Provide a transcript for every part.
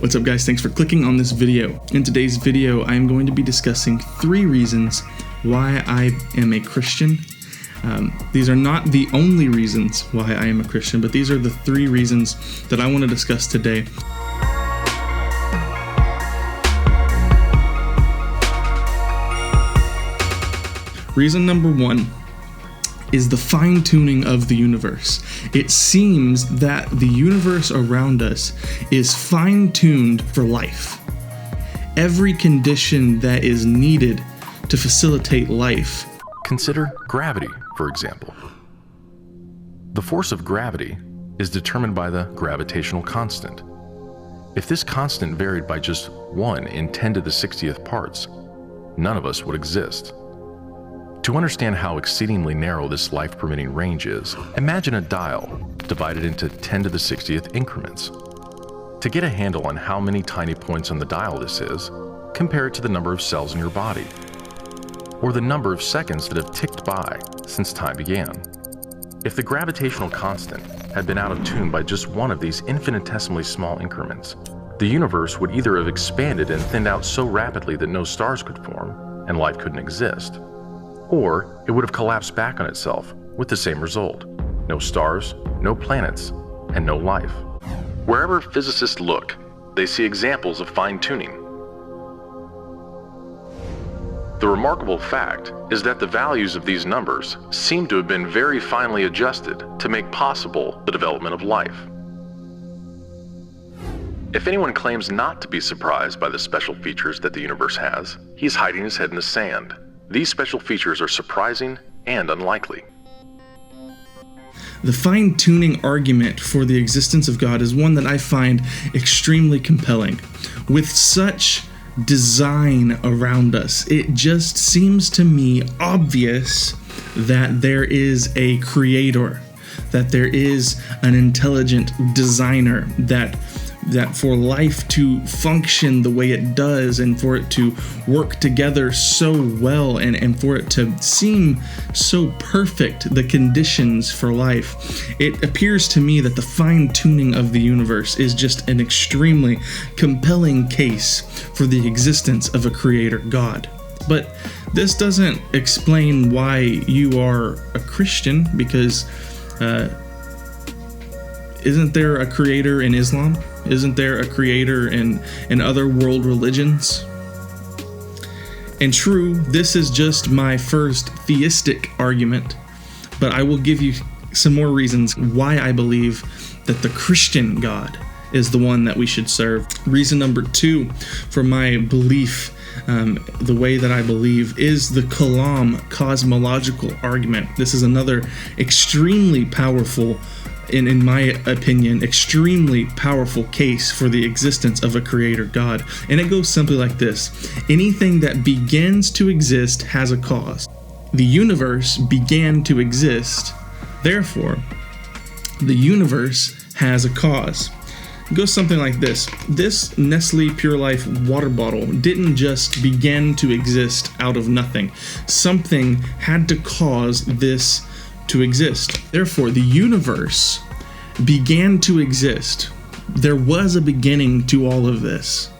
What's up, guys? Thanks for clicking on this video. In today's video, I am going to be discussing 3 reasons why I am a Christian. These are not the only reasons why I am a Christian, but these are the 3 reasons that I want to discuss today. Reason number 1 is the fine-tuning of the universe. It seems that the universe around us is fine-tuned for life. Every condition that is needed to facilitate life. Consider gravity, for example. The force of gravity is determined by the gravitational constant. If this constant varied by just 1 in 10 to the 60th parts, none of us would exist. To understand how exceedingly narrow this life-permitting range is, imagine a dial divided into 10 to the 60th increments. To get a handle on how many tiny points on the dial this is, compare it to the number of cells in your body, or the number of seconds that have ticked by since time began. If the gravitational constant had been out of tune by just one of these infinitesimally small increments, the universe would either have expanded and thinned out so rapidly that no stars could form and life couldn't exist, or it would have collapsed back on itself with the same result: no stars, no planets, and no life. Wherever physicists look, they see examples of fine-tuning. The remarkable fact is that the values of these numbers seem to have been very finely adjusted to make possible the development of life. If anyone claims not to be surprised by the special features that the universe has, he's hiding his head in the sand. These special features are surprising and unlikely. The fine-tuning argument for the existence of God is one that I find extremely compelling. With such design around us, it just seems to me obvious that there is a creator, that there is an intelligent designer, that for life to function the way it does and for it to work together so well and for it to seem so perfect, the conditions for life, it appears to me that the fine-tuning of the universe is just an extremely compelling case for the existence of a creator God. But this doesn't explain why you are a Christian, because isn't there a creator in Islam? Isn't there a creator in other world religions? And true, this is just my first theistic argument, but I will give you some more reasons why I believe that the Christian God is the one that we should serve. Reason number 2 for my belief, the way that I believe, is the Kalam cosmological argument. This is another extremely powerful, in my opinion, extremely powerful case for the existence of a creator God. And it goes simply like this: anything that begins to exist has a cause. The universe began to exist, therefore, the universe has a cause. It goes something like this: this Nestle Pure Life water bottle didn't just begin to exist out of nothing. Something had to cause this to exist. Therefore, the universe began to exist. There was a beginning to all of this.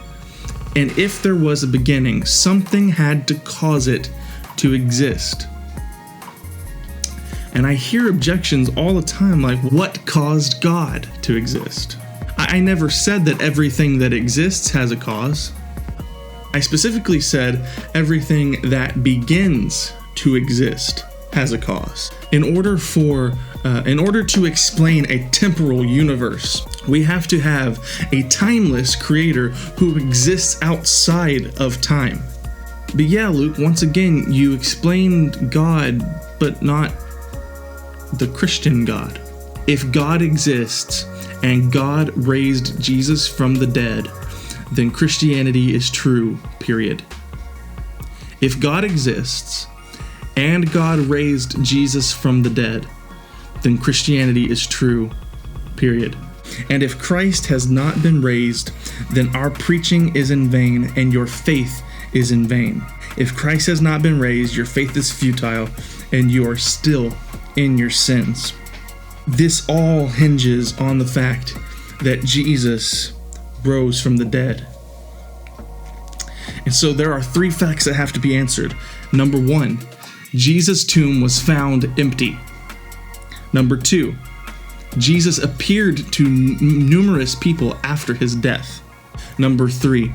And if there was a beginning, something had to cause it to exist. And I hear objections all the time like, what caused God to exist? I never said that everything that exists has a cause. I specifically said everything that begins to exist has a cause. In order to explain a temporal universe, we have to have a timeless creator who exists outside of time. But yeah, Luke, once again, you explained God, but not the Christian God. If God exists and God raised Jesus from the dead, then Christianity is true, period. If God exists and God raised Jesus from the dead, then Christianity is true, period. And if Christ has not been raised, then our preaching is in vain and your faith is in vain. If Christ has not been raised, your faith is futile and you are still in your sins. This all hinges on the fact that Jesus rose from the dead. And so there are 3 facts that have to be answered. Number 1, Jesus' tomb was found empty. Number 2, Jesus appeared to numerous people after his death. Number 3,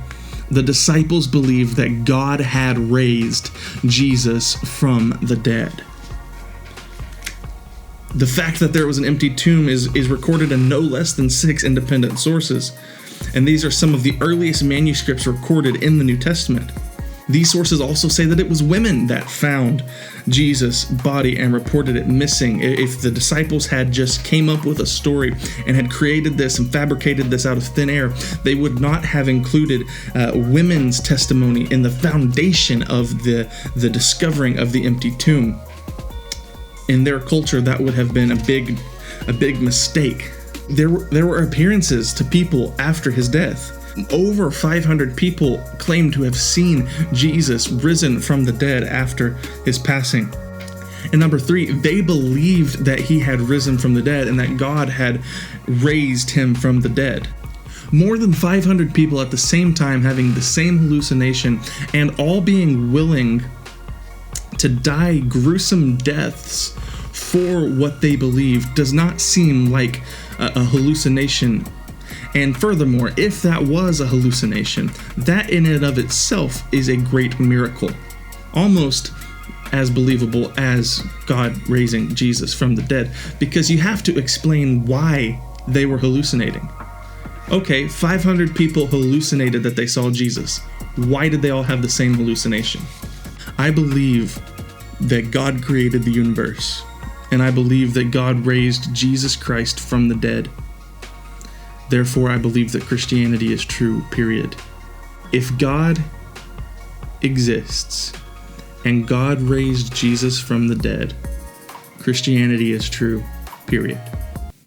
the disciples believed that God had raised Jesus from the dead. The fact that there was an empty tomb is recorded in no less than 6 independent sources, and these are some of the earliest manuscripts recorded in the New Testament. These sources also say that it was women that found Jesus' body and reported it missing. If the disciples had just came up with a story and had created this and fabricated this out of thin air, they would not have included women's testimony in the foundation of the discovering of the empty tomb. In their culture, that would have been a big mistake. There were appearances to people after his death. Over 500 people claimed to have seen Jesus risen from the dead after his passing. And number 3, they believed that he had risen from the dead and that God had raised him from the dead. More than 500 people at the same time having the same hallucination and all being willing to die gruesome deaths for what they believe does not seem like a hallucination. And furthermore, if that was a hallucination, that in and of itself is a great miracle. Almost as believable as God raising Jesus from the dead, because you have to explain why they were hallucinating. Okay, 500 people hallucinated that they saw Jesus. Why did they all have the same hallucination? I believe that God created the universe, and I believe that God raised Jesus Christ from the dead. Therefore, I believe that Christianity is true, period. If God exists and God raised Jesus from the dead, Christianity is true, period.